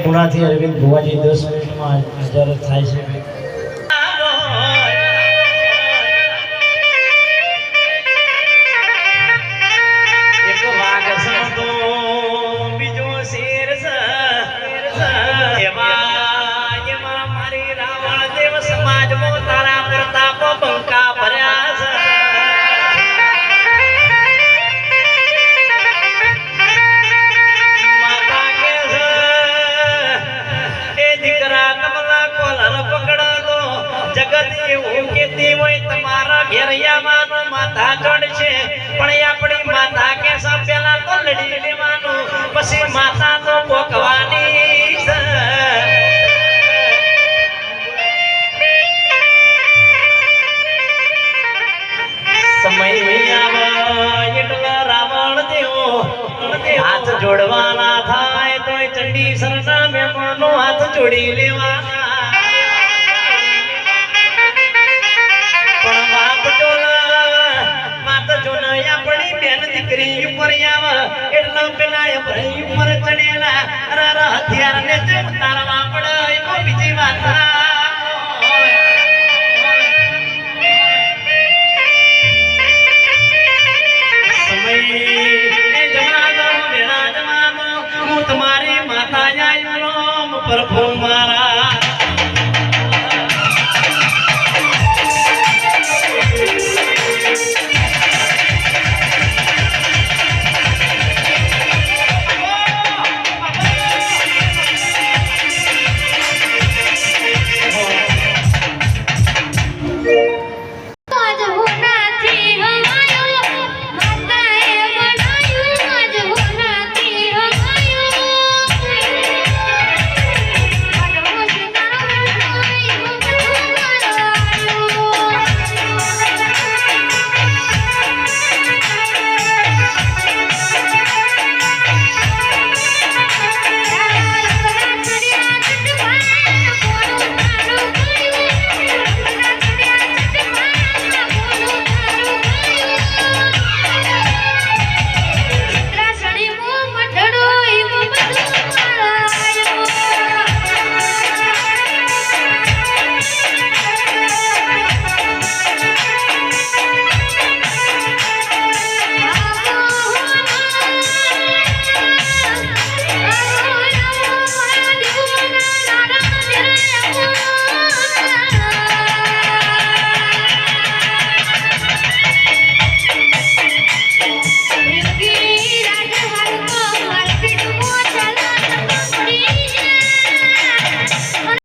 પુનાથી અરવિંદ ભુવાજી 10 મિનિટમાં હાજર થાય છે. એક વાઘ સંતો બીજો શેર એમાં મારી રાવણ દેવ સમાજમાં તારા પ્રતાપ બંકા ભર્યા છે. જગત એવું કેતી હોય તમારા ઘેરિયામાં માથા ચડશે પણ આપણી માથા કે પેલા તો લડી લેવાનું પછી માથા તો પોકવાની છે. સમય આવે એટલે રાવણ દેવો હાથ જોડવાના થાય તો ચંડી સરના મહેમાનો હાથ જોડી લેવાના. આપણી બેન દીકરી ઉપર આવા એટલે પેલા ભાઈ ઉપર ચડેલા હથિયાર ને ઉતારવા પડે એમાં બીજી વાત સમય જમાનો હું તમારી માતા આયો પ્રભુ મારા